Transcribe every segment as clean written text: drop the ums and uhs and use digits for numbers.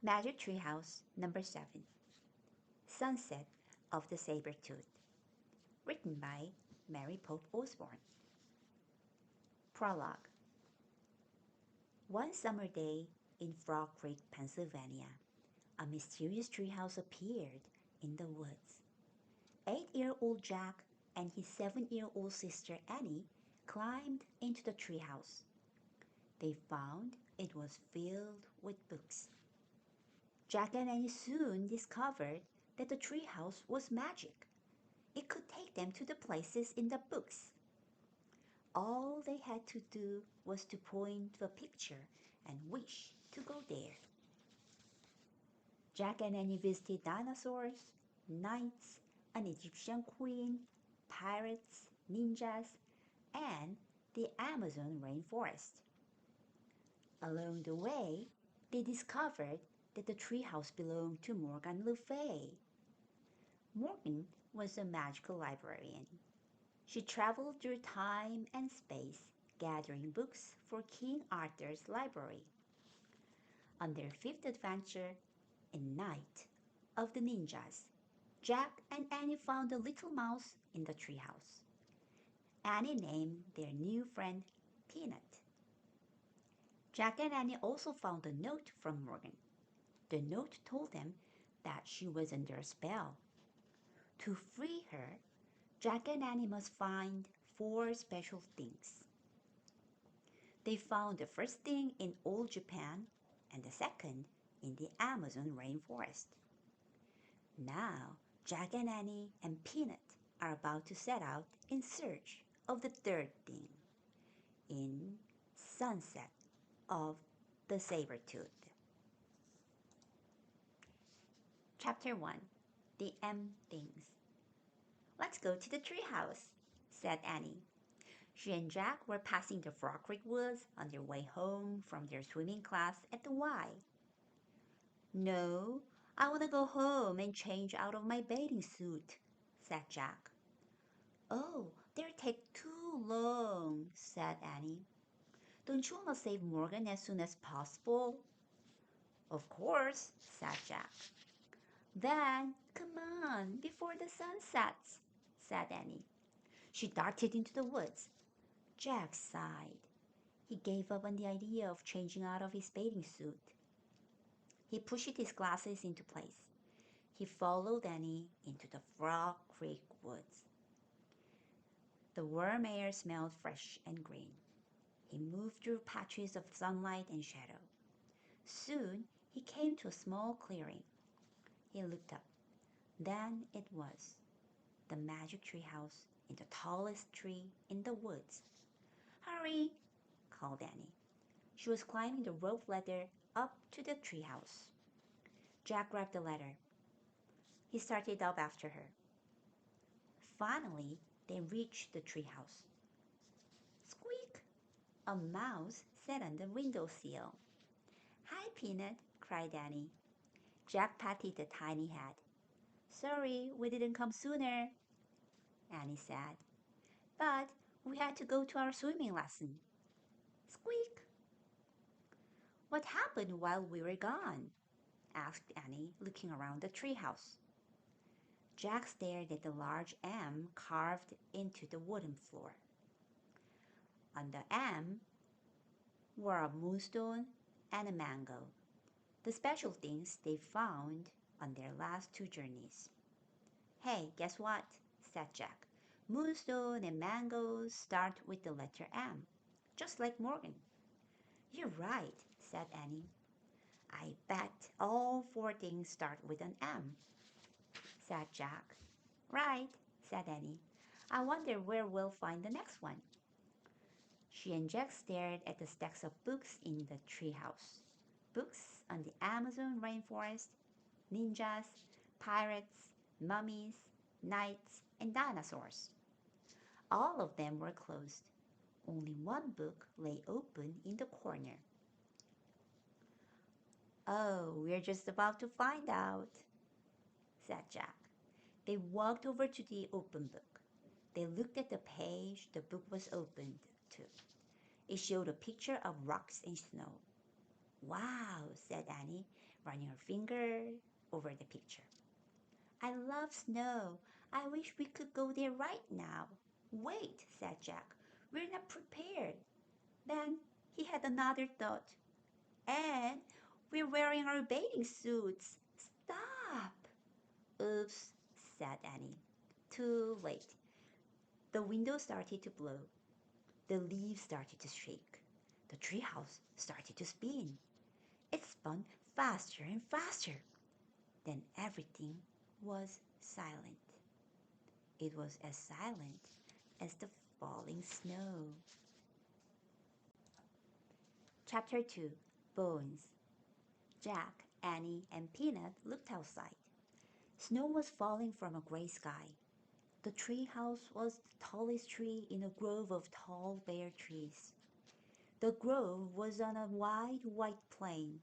Magic Treehouse number 7, Sunset of the Sabertooth, written by Mary Pope Osborne. Prologue. One summer day in Frog Creek, Pennsylvania, a mysterious treehouse appeared in the woods. 8-year-old Jack and his 7-year-old sister Annie climbed into the treehouse. They found it was filled with books. Jack and Annie soon discovered that the treehouse was magic. It could take them to the places in the books. All they had to do was to point to a picture and wish to go there. Jack and Annie visited dinosaurs, knights, an Egyptian queen, pirates, ninjas, and the Amazon rainforest. Along the way, they discovered that the treehouse belonged to Morgan Le Fay. Morgan was a magical librarian. She traveled through time and space, gathering books for King Arthur's library. On their fifth adventure, in Night of the Ninjas, Jack and Annie found a little mouse in the treehouse. Annie named their new friend Peanut. Jack and Annie also found a note from Morgan. The note told them that she was under a spell. To free her, Jack and Annie must find 4 special things. They found the first thing in old Japan and the second in the Amazon rainforest. Now, Jack and Annie and Peanut are about to set out in search of the third thing in Sunset of the Sabertooth. Chapter 1. The M Things. Let's go to the treehouse, said Annie. She and Jack were passing the Frog Creek Woods on their way home from their swimming class at the Y. No, I want to go home and change out of my bathing suit, said Jack. Oh, they'll take too long, said Annie. Don't you want to save Morgan as soon as possible? Of course, said Jack. Then, come on, before the sun sets, said Annie. She darted into the woods. Jack sighed. He gave up on the idea of changing out of his bathing suit. He pushed his glasses into place. He followed Annie into the Frog Creek woods. The warm air smelled fresh and green. He moved through patches of sunlight and shadow. Soon he came to a small clearing. He looked up. Then it was the magic treehouse in the tallest tree in the woods. Hurry, called Annie. She was climbing the rope ladder up to the treehouse. Jack grabbed the ladder. He started up after her. Finally, they reached the treehouse. Squeak! A mouse sat on the windowsill. Hi, Peanut, cried Annie. Jack patted the tiny head. Sorry, we didn't come sooner, Annie said. But we had to go to our swimming lesson. Squeak! What happened while we were gone? Asked Annie, looking around the treehouse. Jack stared at the large M carved into the wooden floor. On the M were a moonstone and a mango, the special things they found on their last 2 journeys. Hey, guess what? Said Jack. Moonstone and mangoes start with the letter M, just like Morgan. You're right, said Annie. I bet all 4 things start with an M, said Jack. Right, said Annie. I wonder where we'll find the next one. She and Jack stared at the stacks of books in the treehouse. Books on the Amazon rainforest, ninjas, pirates, mummies, knights, and dinosaurs. All of them were closed. Only one book lay open in the corner. Oh, we're just about to find out, said Jack. They walked over to the open book. They looked at the page the book was opened to. It showed a picture of rocks and snow. Wow, said Annie. running her finger over the picture. I love snow. I wish we could go there right now. Wait, said Jack. We're not prepared. Then he had another thought. And we're wearing our bathing suits. Stop! Oops, said Annie. Too late. The window started to blow. The leaves started to shake. The treehouse started to spin. It spun faster and faster. Then everything was silent. It was as silent as the falling snow. Chapter 2 Bones. Jack, Annie, and Peanut looked outside. Snow was falling from a gray sky. The tree house was the tallest tree in a grove of tall bare trees. The grove was on a wide white plain.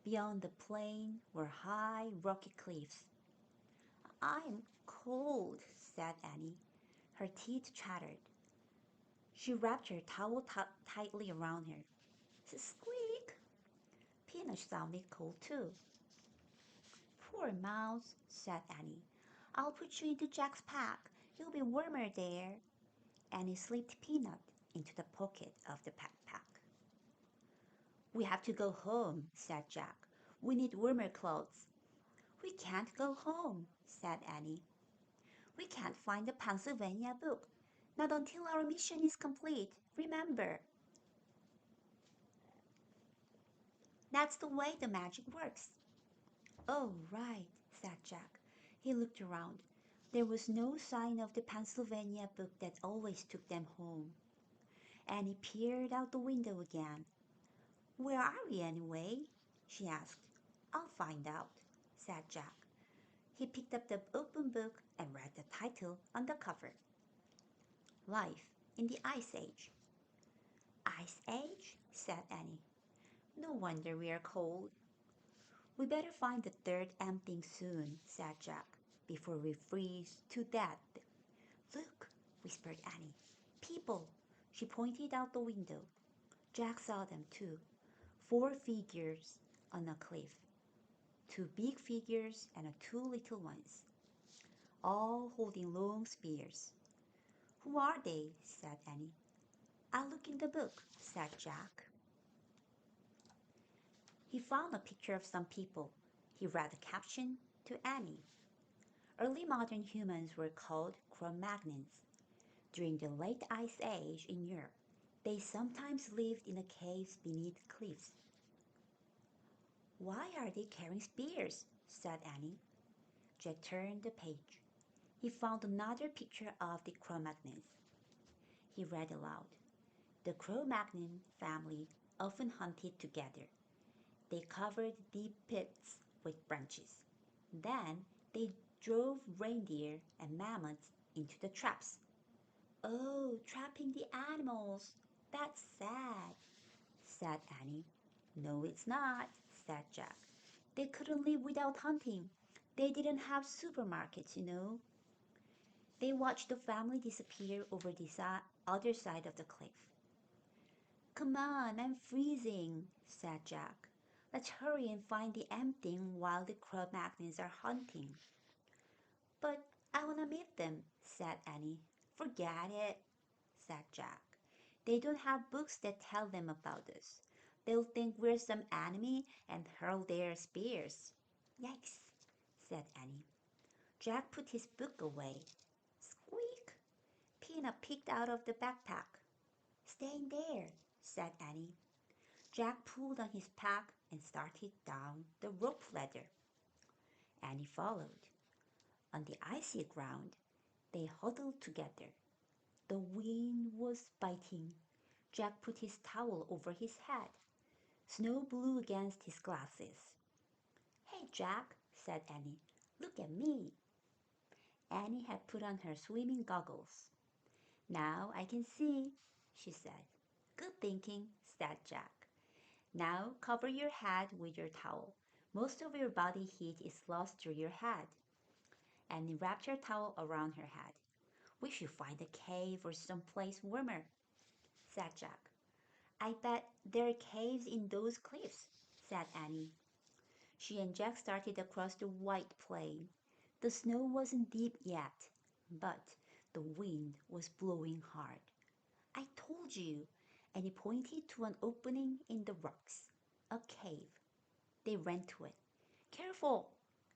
Beyond the plain were high rocky cliffs. I'm cold, said Annie. Her teeth chattered. She wrapped her towel tightly around her. Squeak! Peanut sounded cold too. Poor mouse, said Annie. I'll put you into Jack's pack. You'll be warmer there. Annie slipped Peanut into the pocket of the backpack. We have to go home, said Jack. We need warmer clothes. We can't go home, said Annie. We can't find the Pennsylvania book. Not until our mission is complete, remember. That's the way the magic works. Oh, right, said Jack. He looked around. There was no sign of the Pennsylvania book that always took them home. Annie peered out the window again. Where are we anyway? She asked. I'll find out, said Jack. He picked up the open book and read the title on the cover. Life in the Ice Age. Ice Age? Said Annie. No wonder we are cold. We better find the third M thing soon, said Jack, before we freeze to death. Look, whispered Annie. People! She pointed out the window. Jack saw them too. 4 figures on a cliff. 2 big figures and 2 little ones, all holding long spears. Who are they? Said Annie. I'll look in the book, said Jack. He found a picture of some people. He read the caption to Annie. Early modern humans were called Cro-Magnons. During the late Ice Age in Europe, they sometimes lived in the caves beneath cliffs. Why are they carrying spears? Said Annie. Jack turned the page. He found another picture of the Cro-Magnons. He read aloud. The Cro-Magnon family often hunted together. They covered deep pits with branches. Then they drove reindeer and mammoths into the traps. Oh, trapping the animals. That's sad, said Annie. No, it's not, said Jack. They couldn't live without hunting. They didn't have supermarkets, you know. They watched the family disappear over the other side of the cliff. Come on, I'm freezing, said Jack. Let's hurry and find the M-thing while the Cro-Magnons are hunting. But I want to meet them, said Annie. Forget it, said Jack. They don't have books that tell them about us. They'll think we're some enemy and hurl their spears. Yikes, said Annie. Jack put his book away. Squeak! Peanut peeked out of the backpack. Stay in there, said Annie. Jack pulled on his pack and started down the rope ladder. Annie followed. On the icy ground, they huddled together. The wind was biting. Jack put his towel over his head. Snow blew against his glasses. Hey, Jack, said Annie. Look at me. Annie had put on her swimming goggles. Now I can see, she said. Good thinking, said Jack. Now cover your head with your towel. Most of your body heat is lost through your head. Annie wrapped her towel around her head. We should find a cave or someplace warmer, said Jack. I bet there are caves in those cliffs, said Annie. She and Jack started across the white plain. The snow wasn't deep yet, but the wind was blowing hard. I told you, and he pointed to an opening in the rocks. A cave. They ran to it. Careful,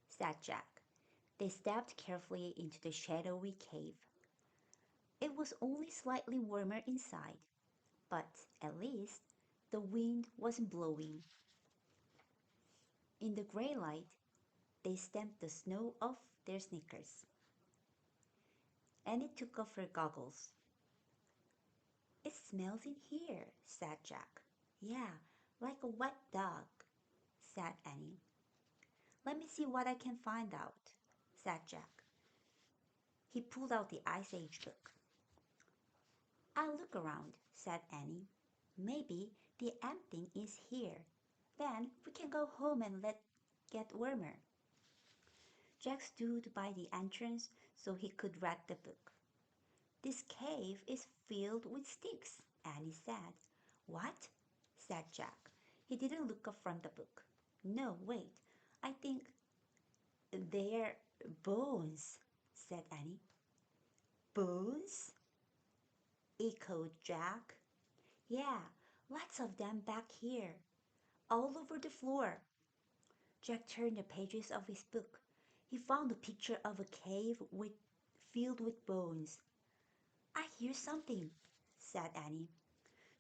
said Jack. They stepped carefully into the shadowy cave. It was only slightly warmer inside, but at least the wind wasn't blowing. In the gray light, they stamped the snow off their sneakers. Annie took off her goggles. It smells in here, said Jack. Yeah, like a wet dog, said Annie. Let me see what I can find out, said Jack. He pulled out the Ice Age book. I'll look around, said Annie. Maybe the ant thing is here. Then we can go home and let get warmer. Jack stood by the entrance so he could read the book. This cave is filled with sticks, Annie said. What? Said Jack. He didn't look up from the book. No, wait. I think they're bones, said Annie. Bones? Echoed Jack. Yeah, lots of them back here, all over the floor. Jack turned the pages of his book. He found a picture of a cave filled with bones. I hear something, said Annie.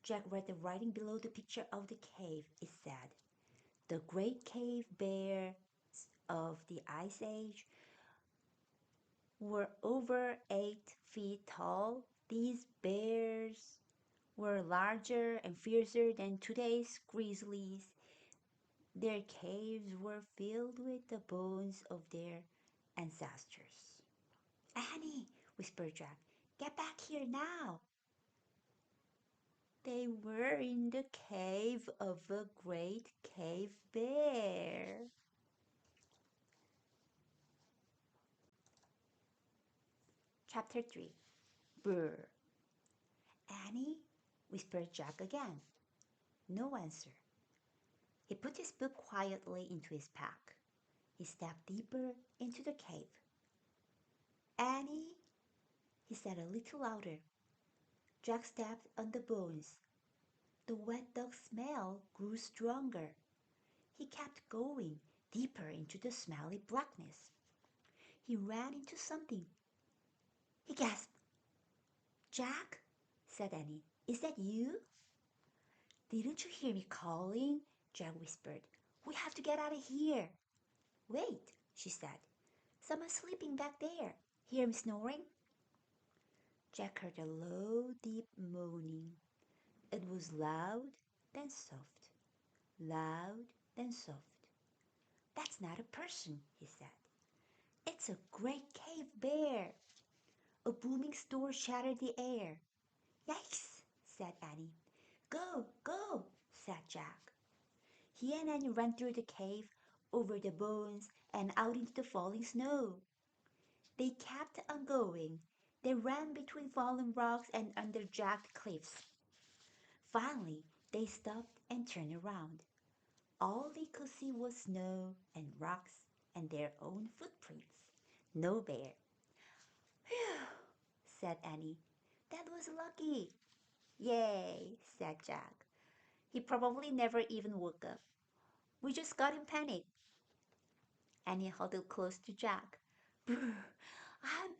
Jack read the writing below the picture of the cave. It said, The great cave bears of the Ice Age were over 8 feet tall. These bears were larger and fiercer than today's grizzlies. Their caves were filled with the bones of their ancestors. Annie, whispered Jack, get back here now. They were in the cave of a great cave bear. Chapter 3. Brr. Annie, whispered Jack again. No answer. He put his book quietly into his pack. He stepped deeper into the cave. Annie, he said a little louder. Jack stepped on the bones. The wet dog smell grew stronger. He kept going deeper into the smelly blackness. He ran into something. He gasped. Jack, said Annie, is that you? Didn't you hear me calling? Jack whispered. We have to get out of here. Wait, she said. Someone's sleeping back there. Hear him snoring? Jack heard a low, deep moaning. It was loud, then soft. Loud, then soft. That's not a person, he said. It's a great cave bear. A booming snore shattered the air. Yikes, said Annie. Go, go, said Jack. He and Annie ran through the cave, over the bones, and out into the falling snow. They kept on going. They ran between fallen rocks and under jagged cliffs. Finally, they stopped and turned around. All they could see was snow and rocks and their own footprints. No bear. Phew, said Annie. That was lucky. Yay, said Jack. He probably never even woke up. We just got in panic. Annie huddled close to Jack. Brr, I'm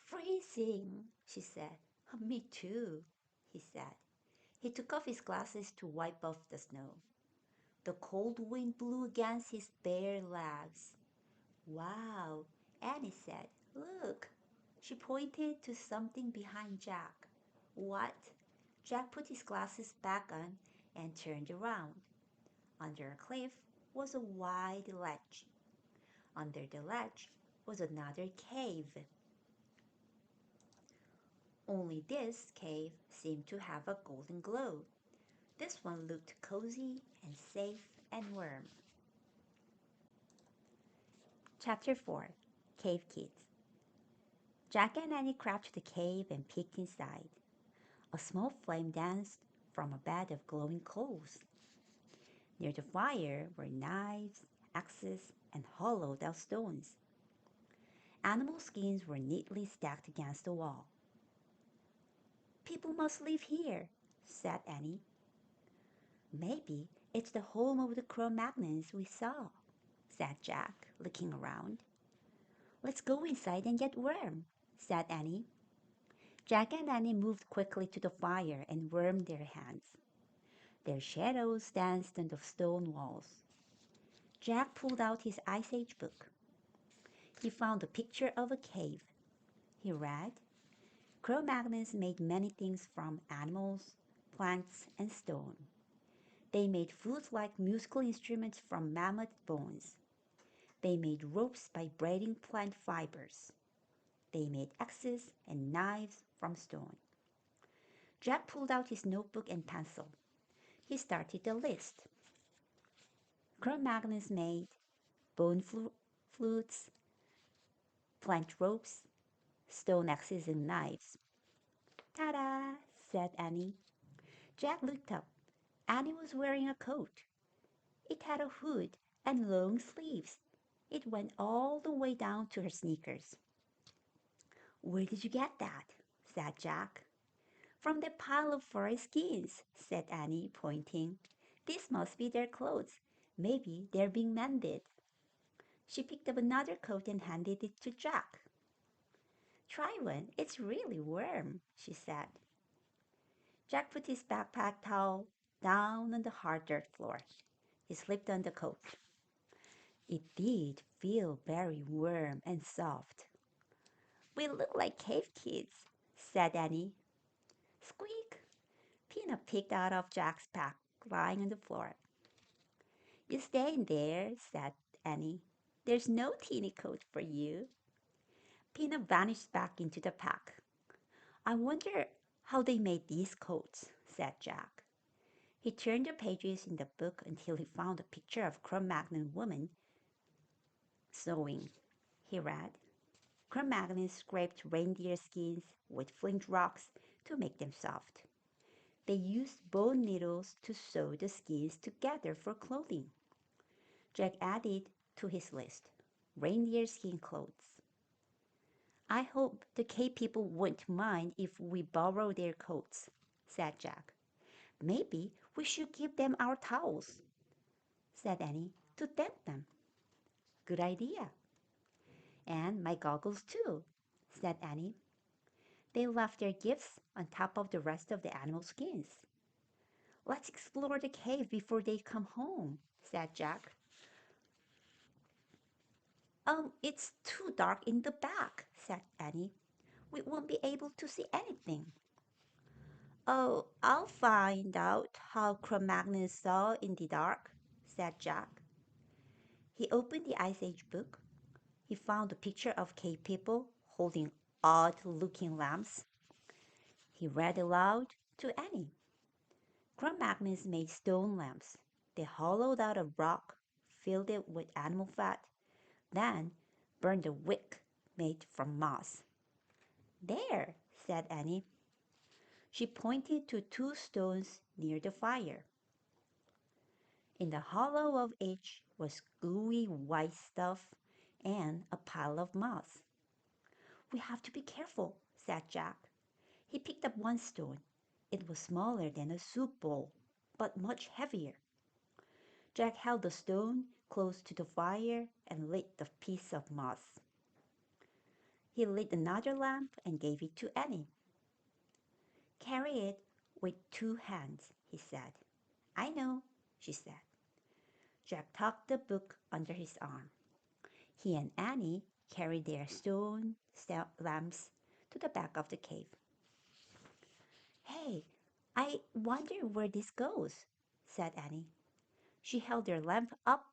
freezing, she said. Me too, he said. He took off his glasses to wipe off the snow. The cold wind blew against his bare legs. Wow, Annie said. Look. She pointed to something behind Jack. What? Jack put his glasses back on and turned around. Under a cliff was a wide ledge. Under the ledge was another cave. Only this cave seemed to have a golden glow. This one looked cozy and safe and warm. Chapter 4. Cave Kids. Jack and Annie crept to the cave and peeked inside. A small flame danced from a bed of glowing coals. Near the fire were knives, axes, and hollowed out stones. Animal skins were neatly stacked against the wall. People must live here, said Annie. Maybe it's the home of the Cro-Magnons we saw, said Jack, looking around. Let's go inside and get warm, said Annie. Jack and Annie moved quickly to the fire and warmed their hands. Their shadows danced on the stone walls. Jack pulled out his Ice Age book. He found a picture of a cave. He read, Cro-Magnons made many things from animals, plants, and stone. They made flute-like musical instruments from mammoth bones. They made ropes by braiding plant fibers. They made axes and knives from stone. Jack pulled out his notebook and pencil. He started the list. Cro-Magnons made bone flutes, plant ropes, stone axes, and knives. Ta-da! Said Annie. Jack looked up. Annie was wearing a coat. It had a hood and long sleeves. It went all the way down to her sneakers. Where did you get that? Said Jack. From the pile of furry skins, said Annie, pointing. This must be their clothes. Maybe they're being mended. She picked up another coat and handed it to Jack. Try one. It's really warm, she said. Jack put his backpack towel down on the hard dirt floor. He slipped on the coat. It did feel very warm and soft. We look like cave kids, said Annie. Squeak! Peanut picked out of Jack's pack, lying on the floor. You stay in there, said Annie. There's no teeny coat for you. Peanut vanished back into the pack. I wonder how they made these coats, said Jack. He turned the pages in the book until he found a picture of Cro-Magnon woman sewing. He read, Cro-Magnons scraped reindeer skins with flint rocks to make them soft. They used bone needles to sew the skins together for clothing. Jack added to his list, reindeer skin clothes. I hope the cave people won't mind if we borrow their coats, said Jack. Maybe we should give them our towels, said Annie, to thank them. Good idea. And my goggles too, said Annie. They left their gifts on top of the rest of the animal skins. Let's explore the cave before they come home, said Jack. It's too dark in the back, said Annie. We won't be able to see anything. Oh, I'll find out how Cro-Magnon saw in the dark, said Jack. He opened the Ice Age book. He found a picture of cave people holding odd-looking lamps. He read aloud to Annie. Cro-Magnons made stone lamps. They hollowed out a rock, filled it with animal fat, then burned a wick made from moss. There, said Annie. She pointed to two stones near the fire. In the hollow of each was gooey white stuff and a pile of moss. We have to be careful, said Jack. He picked up one stone. It was smaller than a soup bowl, but much heavier. Jack held the stone close to the fire and lit the piece of moss. He lit another lamp and gave it to Annie. Carry it with two hands, he said. I know, she said. Jack tucked the book under his arm. He and Annie carried their stone lamps to the back of the cave. Hey, I wonder where this goes, said Annie. She held their lamp up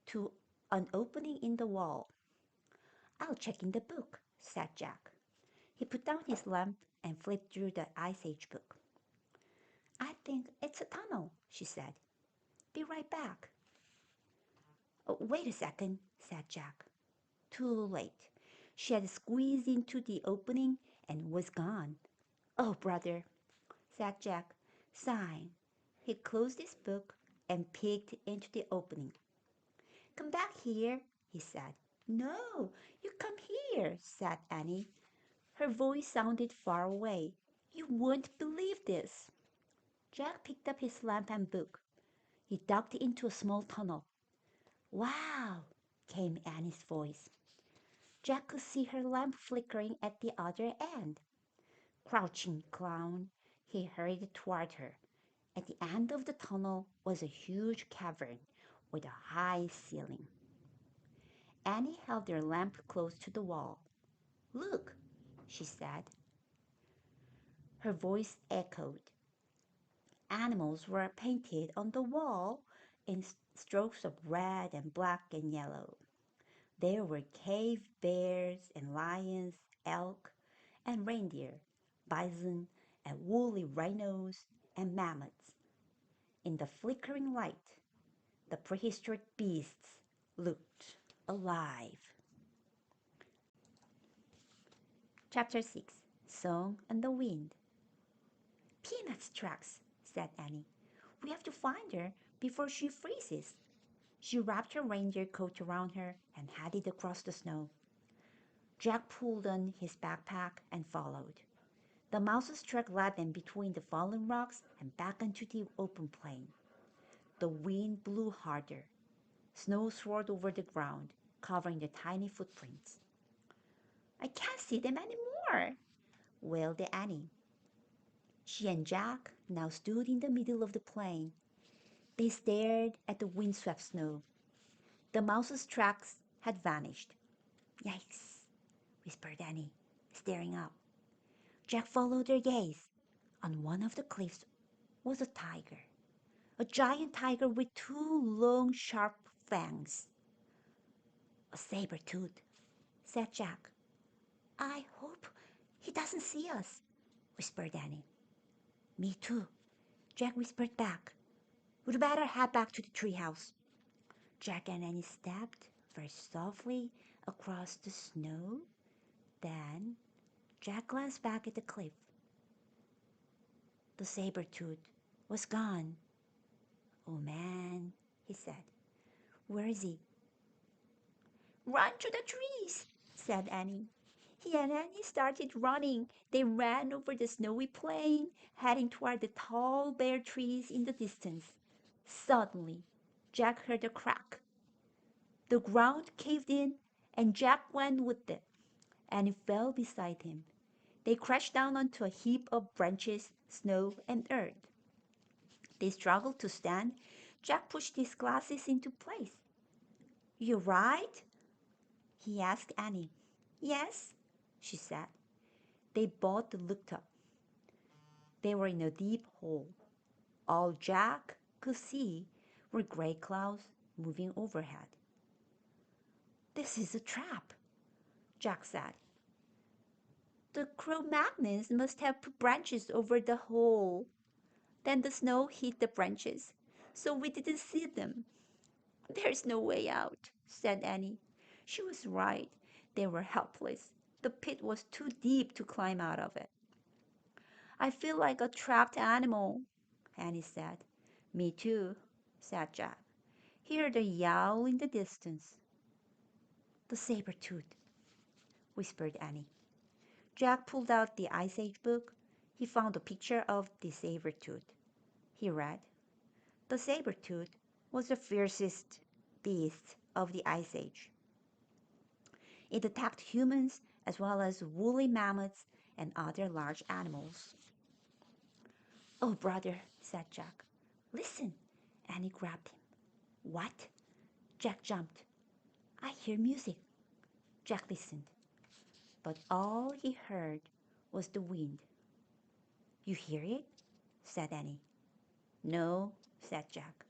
to an opening in the wall. I'll check in the book, said Jack. He put down his lamp and flipped through the Ice Age book. I think it's a tunnel, she said. Be right back. Oh, wait a second, said Jack. Too late. She had squeezed into the opening and was gone. Oh, brother, said Jack, sighing. He closed his book and peeked into the opening. Come back here, he said. No, you come here, said Annie. Her voice sounded far away. You won't believe this. Jack picked up his lamp and book. He ducked into a small tunnel. Wow, came Annie's voice. Jack could see her lamp flickering at the other end. Crouching clown, he hurried toward her. At the end of the tunnel was a huge cavern with a high ceiling. Annie held her lamp close to the wall. Look, she said. Her voice echoed. Animals were painted on the wall in strokes of red and black and yellow. There were cave bears and lions, elk and reindeer, bison and woolly rhinos and mammoths. In the flickering light, the prehistoric beasts looked alive. Chapter 6 Song on the Wind. Peanut's tracks, said Annie. We have to find her before she freezes. She wrapped her reindeer coat around her and headed across the snow. Jack pulled on his backpack and followed. The mouse's track led them between the fallen rocks and back onto the open plain. The wind blew harder. Snow swirled over the ground, covering the tiny footprints. I can't see them anymore, wailed Annie. She and Jack now stood in the middle of the plain. They stared at the windswept snow. The mouse's tracks had vanished. Yikes, whispered Annie, staring up. Jack followed their gaze. On one of the cliffs was a tiger, a giant tiger with two long, sharp fangs. A saber-tooth, said Jack. I hope he doesn't see us, whispered Annie. Me too, Jack whispered back. We'd better head back to the treehouse. Jack and Annie stepped very softly across the snow. Then Jack glanced back at the cliff. The saber-tooth was gone. Oh man, he said. Where is he? Run to the trees, said Annie. He and Annie started running. They ran over the snowy plain, heading toward the tall bare trees in the distance. Suddenly, Jack heard a crack. The ground caved in, and Jack went with it. Annie fell beside him. They crashed down onto a heap of branches, snow, and earth. They struggled to stand. Jack pushed his glasses into place. You right? He asked Annie. Yes, she said. They both looked up. They were in a deep hole. All Jack could see were gray clouds moving overhead. This is a trap, Jack said. The Cro-Magnons must have put branches over the hole. Then the snow hit the branches, so we didn't see them. There's no way out, said Annie. She was right. They were helpless. The pit was too deep to climb out of it. I feel like a trapped animal, Annie said. Me too, said Jack. Hear the yowl in the distance. The saber-tooth, whispered Annie. Jack pulled out the Ice Age book. He found a picture of the saber-tooth. He read, The saber-tooth was the fiercest beast of the Ice Age. It attacked humans as well as woolly mammoths and other large animals. Oh, brother, said Jack. Listen. Annie grabbed him. What? Jack jumped. I hear music. Jack listened. But all he heard was the wind. You hear it? Said Annie. No, said Jack.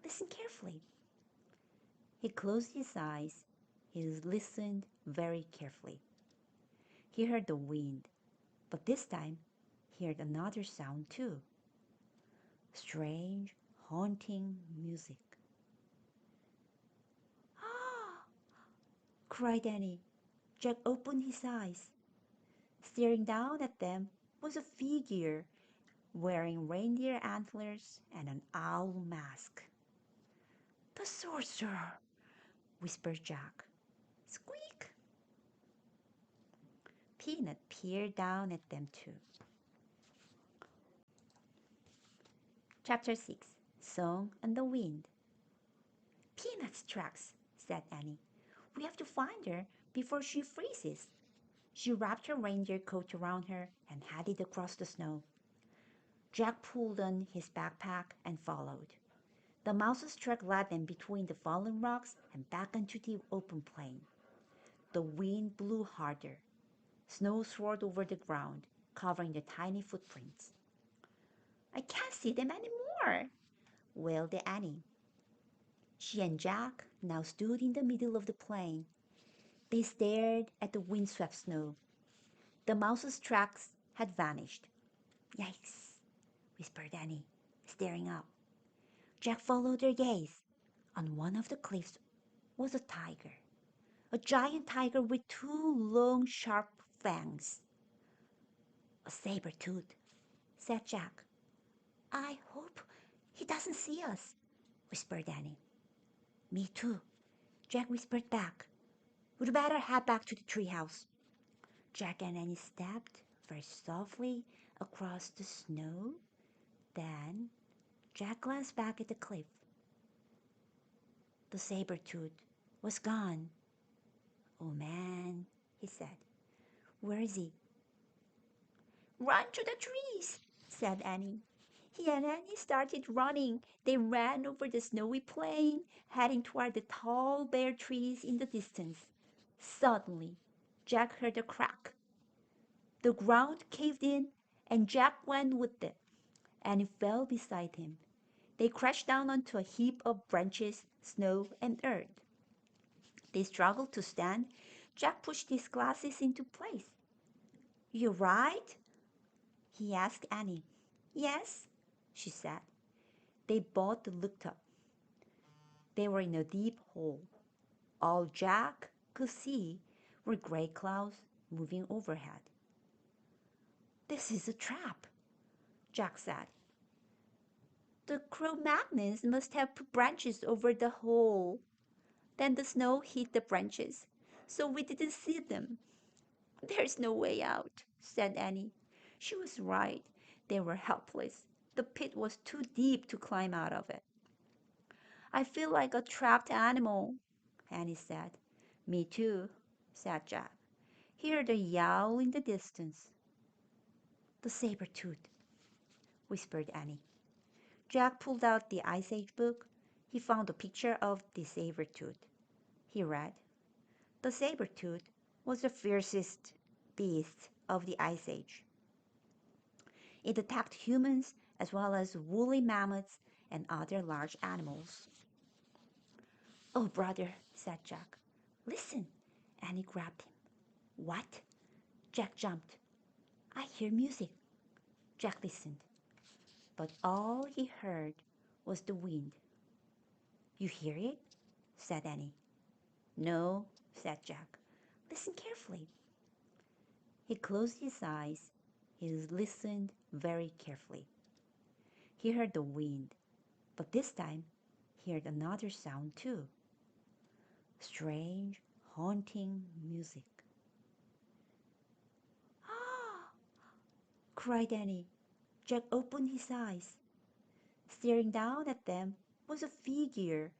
Listen carefully. He closed his eyes. He listened very carefully. He heard the wind, but this time he heard another sound too. Strange, haunting music. Ah! cried Annie. Jack opened his eyes. Staring down at them was a figure wearing reindeer antlers and an owl mask. The sorcerer, whispered Jack. Squeak! Peanut peered down at them too. Chapter 6. Song on the Wind. Peanut's tracks, said Annie. We have to find her before she freezes. She wrapped her reindeer coat around her and headed across the snow. Jack pulled on his backpack and followed. The mouse's track led them between the fallen rocks and back onto the open plain. The wind blew harder. Snow swirled over the ground, covering the tiny footprints. I can't see them anymore, wailed Annie. She and Jack now stood in the middle of the plain. They stared at the windswept snow. The mouse's tracks had vanished. Yikes, whispered Annie, staring up. Jack followed their gaze. On one of the cliffs was a tiger, a giant tiger with two long, sharp fangs. A saber-tooth, said Jack. I hope he doesn't see us, whispered Annie. Me too, Jack whispered back. We'd better head back to the treehouse. Jack and Annie stepped very softly across the snow. Then Jack glanced back at the cliff. The saber-tooth was gone. Oh man, he said. Where is he? Run to the trees, said Annie. He and Annie started running. They ran over the snowy plain, heading toward the tall bare trees in the distance. Suddenly, Jack heard a crack. The ground caved in, and Jack went with it. Annie fell beside him. They crashed down onto a heap of branches, snow, and earth. They struggled to stand. Jack pushed his glasses into place. You right? He asked Annie. Yes, she said. They both looked up. They were in a deep hole. All Jack could see were gray clouds moving overhead. This is a trap, Jack said. The Cro-Magnons must have put branches over the hole. Then the snow hit the branches, so we didn't see them. There's no way out, said Annie. She was right. They were helpless. The pit was too deep to climb out of it. I feel like a trapped animal, Annie said. Me too, said Jack. Hear the yowl in the distance. The saber-tooth, whispered Annie. Jack pulled out the Ice Age book. He found a picture of the saber-tooth. He read, The saber-tooth was the fiercest beast of the Ice Age. It attacked humans as well as woolly mammoths and other large animals. Oh, brother, said Jack. Listen. Annie grabbed him. What? Jack jumped. I hear music. Jack listened. But all he heard was the wind. You hear it? Said Annie. No, said Jack. Listen carefully. He closed his eyes. He listened very carefully. He heard the wind, but this time he heard another sound too. Strange, haunting music. Ah! cried Annie. Jack opened his eyes. Staring down at them was a figure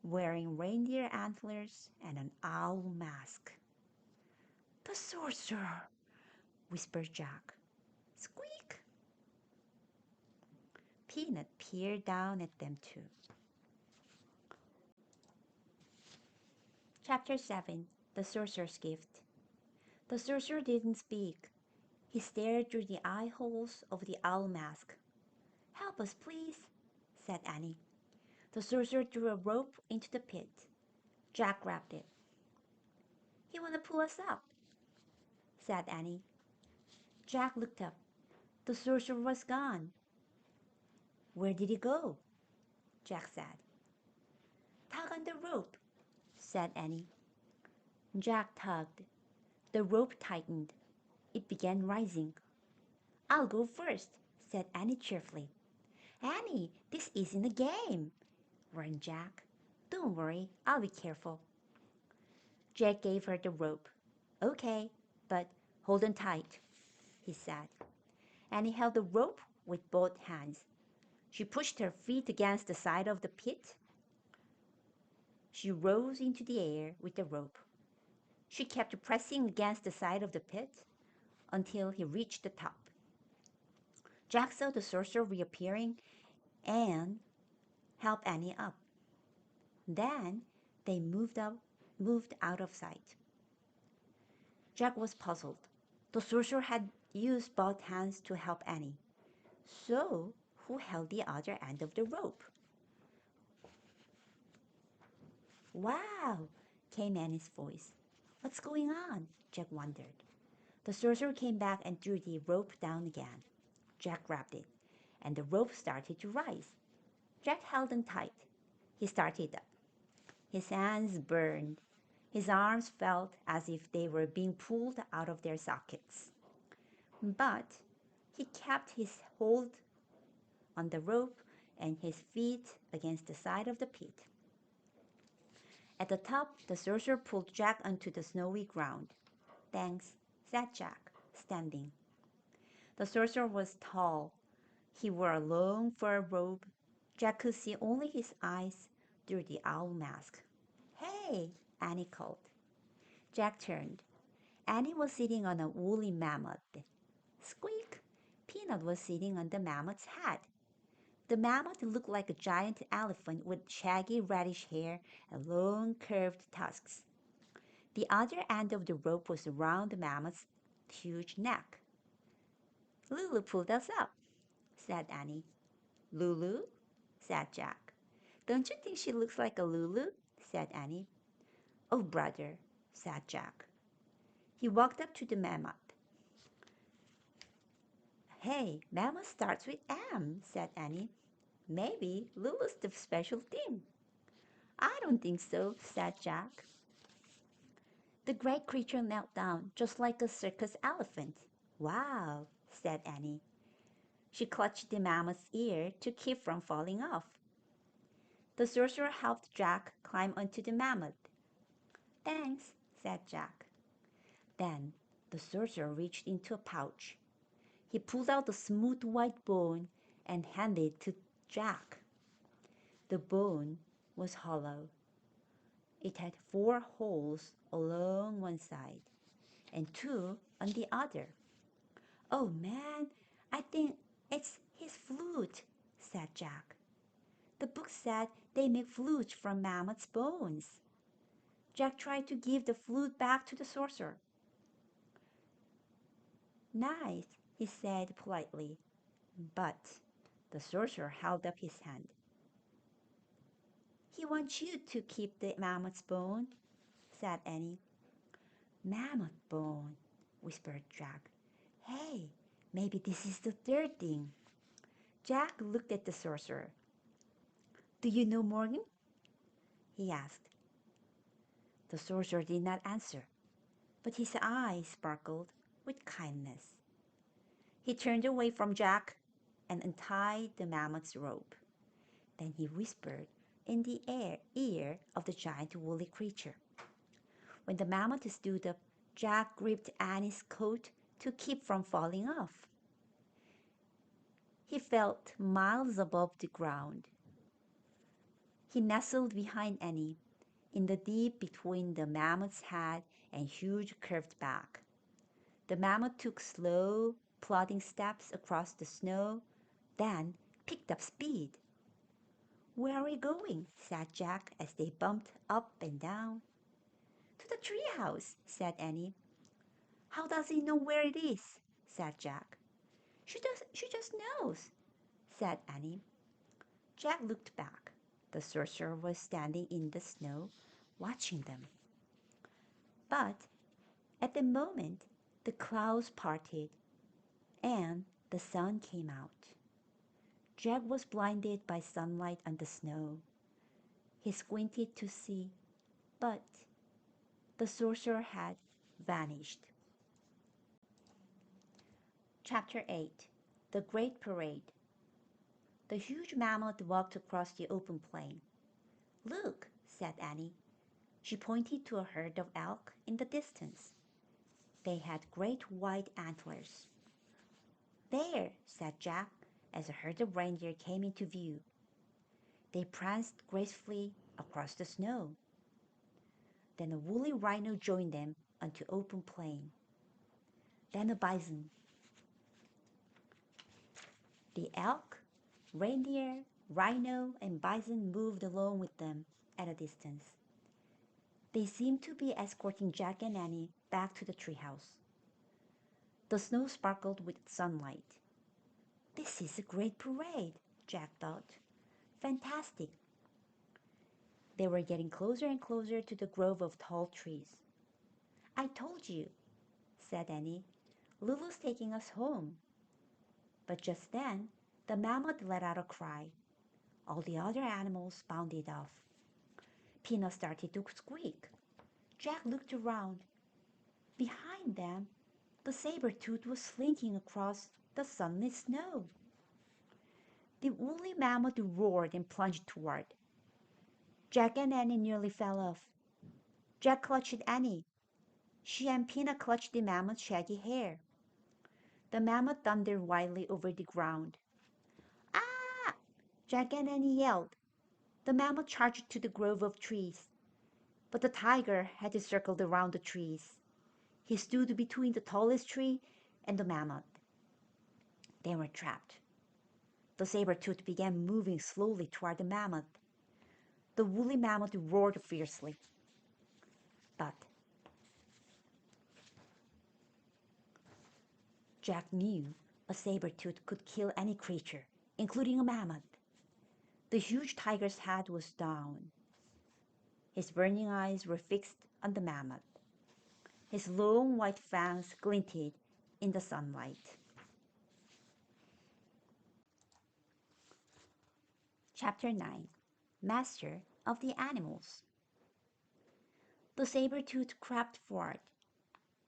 wearing reindeer antlers and an owl mask. The sorcerer, whispered Jack. Squeak! Peanut peered down at them too. Chapter 7. The Sorcerer's Gift. The sorcerer didn't speak. He stared through the eye holes of the owl mask. Help us, please, said Annie. The sorcerer threw a rope into the pit. Jack grabbed it. You want to pull us up, said Annie. Jack looked up. The sorcerer was gone. Where did he go? Jack said. Tug on the rope, said Annie. Jack tugged. The rope tightened. It began rising. I'll go first, said Annie cheerfully. Annie, this isn't a game, warned Jack. Don't worry, I'll be careful. Jack gave her the rope. Okay, but hold on tight, he said. Annie held the rope with both hands. She pushed her feet against the side of the pit. She rose into the air with the rope. She kept pressing against the side of the pit until he reached the top. Jack saw the sorcerer reappearing and helped Annie up. Then they moved out of sight. Jack was puzzled. The sorcerer had used both hands to help Annie. So, who held the other end of the rope? Wow, came Annie's voice. What's going on? Jack wondered. The sorcerer came back and threw the rope down again. Jack grabbed it, and the rope started to rise. Jack held on tight. He started up. His hands burned. His arms felt as if they were being pulled out of their sockets. But he kept his hold on the rope and his feet against the side of the pit. At the top, the sorcerer pulled Jack onto the snowy ground. Thanks, said Jack, standing. The sorcerer was tall. He wore a long fur robe. Jack could see only his eyes through the owl mask. Hey, Annie called. Jack turned. Annie was sitting on a woolly mammoth. Squeak! Peanut was sitting on the mammoth's head. The mammoth looked like a giant elephant with shaggy reddish hair and long curved tusks. The other end of the rope was around the mammoth's huge neck. Lulu pulled us up, said Annie. Lulu? Said Jack. Don't you think she looks like a Lulu? Said Annie. Oh, brother, said Jack. He walked up to the mammoth. Hey, mammoth starts with M, said Annie. Maybe Lulu's the special thing. I don't think so, said Jack. The great creature knelt down, just like a circus elephant. Wow, said Annie. She clutched the mammoth's ear to keep from falling off. The sorcerer helped Jack climb onto the mammoth. Thanks, said Jack. Then the sorcerer reached into a pouch. He pulled out a smooth white bone and handed it to Jack. The bone was hollow. It had 4 holes along one side and 2 on the other. Oh man, I think it's his flute, said Jack. The book said they make flutes from mammoth's bones. Jack tried to give the flute back to the sorcerer. Nice, he said politely, but the sorcerer held up his hand. He wants you to keep the mammoth's bone, said Annie. Mammoth bone, whispered Jack. Hey, maybe this is the third thing. Jack looked at the sorcerer. Do you know Morgan? He asked. The sorcerer did not answer, but his eyes sparkled with kindness. He turned away from Jack and untied the mammoth's rope. Then he whispered in the ear of the giant woolly creature. When the mammoth stood up, Jack gripped Annie's coat to keep from falling off. He felt miles above the ground. He nestled behind Annie, in the deep between the mammoth's head and huge curved back. The mammoth took slow, plodding steps across the snow, then picked up speed. Where are we going? Said Jack as they bumped up and down. To the treehouse, said Annie. How does he know where it is? Said Jack. She just knows, said Annie. Jack looked back. The sorcerer was standing in the snow, watching them. But at the moment, the clouds parted and the sun came out. Jack was blinded by sunlight on the snow. He squinted to see, but the sorcerer had vanished. Chapter 8. The Great Parade. The huge mammoth walked across the open plain. Look, said Annie. She pointed to a herd of elk in the distance. They had great white antlers. There, said Jack, as a herd of reindeer came into view. They pranced gracefully across the snow. Then a woolly rhino joined them onto open plain. Then a bison. The elk, reindeer, rhino, and bison moved along with them at a distance. They seemed to be escorting Jack and Annie back to the treehouse. The snow sparkled with sunlight. This is a great parade, Jack thought. Fantastic. They were getting closer and closer to the grove of tall trees. I told you, said Annie. Lulu's taking us home. But just then, the mammoth let out a cry. All the other animals bounded off. Peanut started to squeak. Jack looked around. Behind them, the saber-tooth was slinking across the sunlit snow. The woolly mammoth roared and plunged toward. Jack and Annie nearly fell off. Jack clutched Annie. She and Peanut clutched the mammoth's shaggy hair. The mammoth thundered wildly over the ground. Ah! Jack and Annie yelled. The mammoth charged to the grove of trees. But the tiger had circled around the trees. He stood between the tallest tree and the mammoth. They were trapped. The saber-tooth began moving slowly toward the mammoth. The woolly mammoth roared fiercely. But Jack knew a saber-tooth could kill any creature, including a mammoth. The huge tiger's head was down. His burning eyes were fixed on the mammoth. His long white fangs glinted in the sunlight. Chapter 9. Master of the Animals. The saber-tooth crept forward.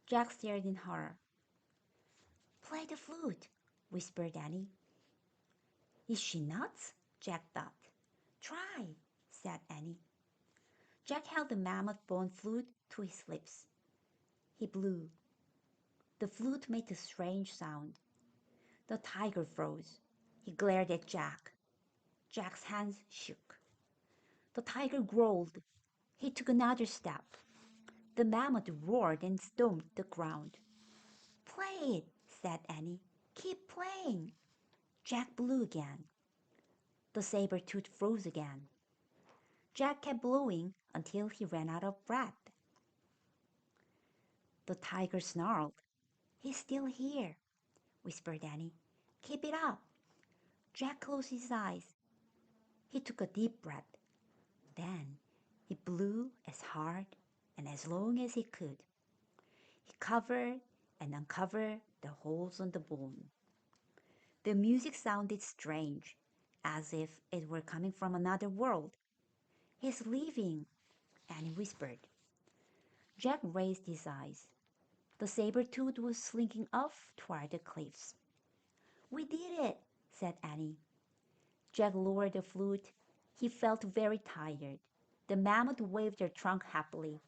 Jack stared in horror. Play the flute, whispered Annie. Is she nuts? Jack thought. Try, said Annie. Jack held the mammoth bone flute to his lips. He blew. The flute made a strange sound. The tiger froze. He glared at Jack. Jack's hands shook. The tiger growled. He took another step. The mammoth roared and stomped the ground. Play it, said Annie. Keep playing. Jack blew again. The saber-tooth froze again. Jack kept blowing until he ran out of breath. The tiger snarled. He's still here, whispered Annie. Keep it up. Jack closed his eyes. He took a deep breath. Then he blew as hard and as long as he could. He covered and uncovered the holes on the bone. The music sounded strange, as if it were coming from another world. He's leaving, Annie whispered. Jack raised his eyes. The saber-tooth was slinking off toward the cliffs. We did it, said Annie. Jack lowered the flute. He felt very tired. The mammoth waved her trunk happily.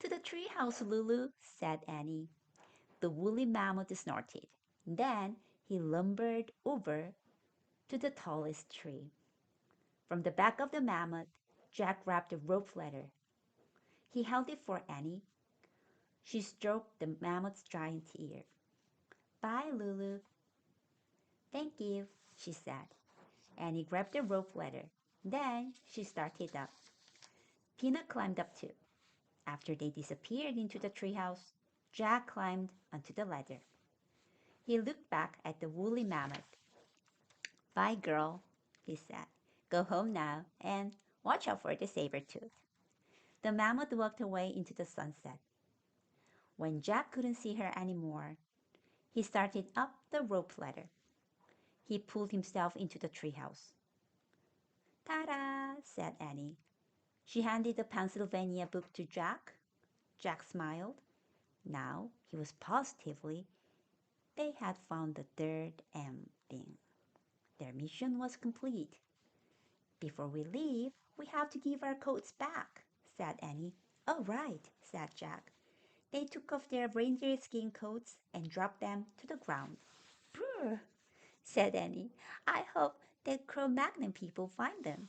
To the treehouse, Lulu, said Annie. The woolly mammoth snorted. Then he lumbered over to the tallest tree. From the back of the mammoth, Jack grabbed a rope ladder. He held it for Annie. She stroked the mammoth's giant ear. Bye, Lulu. Thank you, she said. Annie grabbed the rope ladder. Then she started up. Peanut climbed up too. After they disappeared into the treehouse, Jack climbed onto the ladder. He looked back at the woolly mammoth. Bye, girl, he said. Go home now and watch out for the saber-tooth. The mammoth walked away into the sunset. When Jack couldn't see her anymore, he started up the rope ladder. He pulled himself into the treehouse. Ta-da, said Annie. She handed the Pennsylvania book to Jack. Jack smiled. Now he was positively they had found the third M thing. Their mission was complete. Before we leave, we have to give our coats back, said Annie. "Oh, right," said Jack. They took off their reindeer skin coats and dropped them to the ground. "Brr," said Annie. "I hope the Cro-Magnon people find them."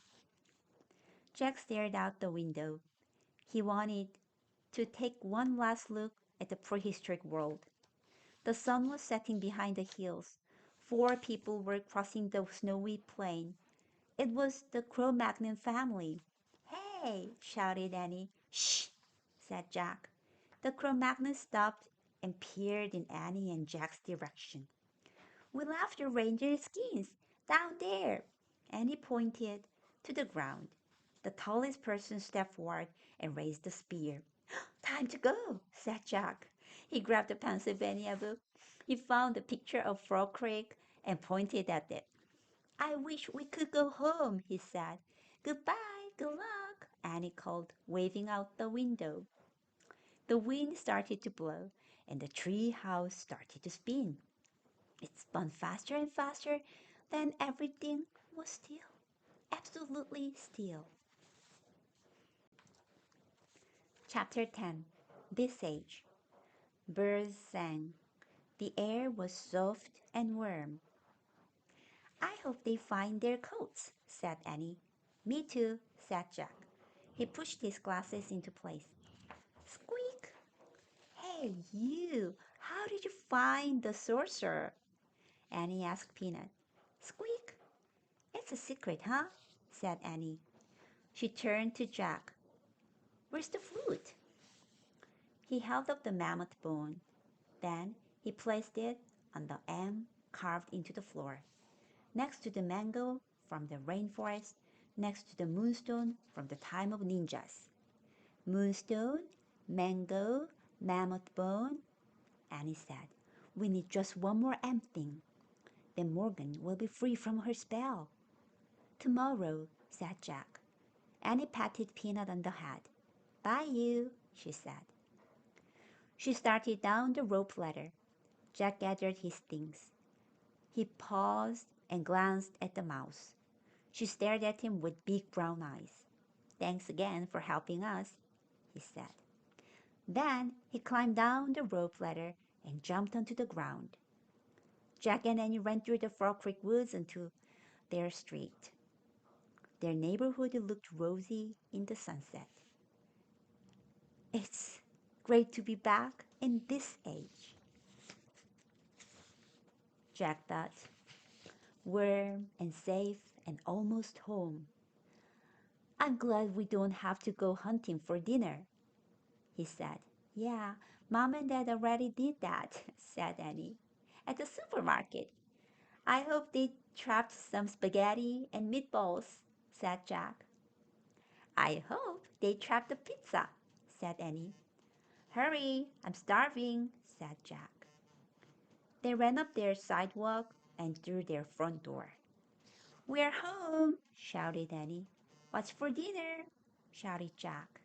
Jack stared out the window. He wanted to take one last look at the prehistoric world. The sun was setting behind the hills. Four people were crossing the snowy plain. It was the Cro-Magnon family. "Hey!" shouted Annie. "Shh!" said Jack. The Cro-Magnon stopped and peered in Annie and Jack's direction. "We left your reindeer skins down there." Annie pointed to the ground. The tallest person stepped forward and raised the spear. "Time to go," said Jack. He grabbed the Pennsylvania book. He found the picture of Frog Creek and pointed at it. "I wish we could go home," he said. "Goodbye, good luck," Annie called, waving out the window. The wind started to blow, and the tree house started to spin. It spun faster and faster, then everything was still, absolutely still. Chapter 10. This Age. Birds sang. The air was soft and warm. "I hope they find their coats," said Annie. "Me too," said Jack. He pushed his glasses into place. Squeak! "Hey, you! How did you find the sorcerer?" Annie asked Peanut. Squeak! "It's a secret, huh?" said Annie. She turned to Jack. "Where's the flute?" He held up the mammoth bone. Then he placed it on the M carved into the floor, next to the mango from the rainforest, next to the moonstone from the time of ninjas. "Moonstone, mango, mammoth bone," Annie said. "We need just one more M thing. Then Morgan will be free from her spell." "Tomorrow," said Jack. Annie patted Peanut on the head. "Bye, you," she said. She started down the rope ladder. Jack gathered his things. He paused and glanced at the mouse. She stared at him with big brown eyes. "Thanks again for helping us," he said. Then he climbed down the rope ladder and jumped onto the ground. Jack and Annie ran through the Frog Creek woods into their street. Their neighborhood looked rosy in the sunset. "It's great to be back in this age," Jack thought. "Warm and safe and almost home. I'm glad we don't have to go hunting for dinner," he said. "Yeah, Mom and Dad already did that," said Annie. "At the supermarket. I hope they trapped some spaghetti and meatballs," said Jack. "I hope they trapped the pizza," said Annie. "Hurry, I'm starving," said Jack. They ran up their sidewalk and through their front door. "We're home," shouted Annie. "What's for dinner?" shouted Jack.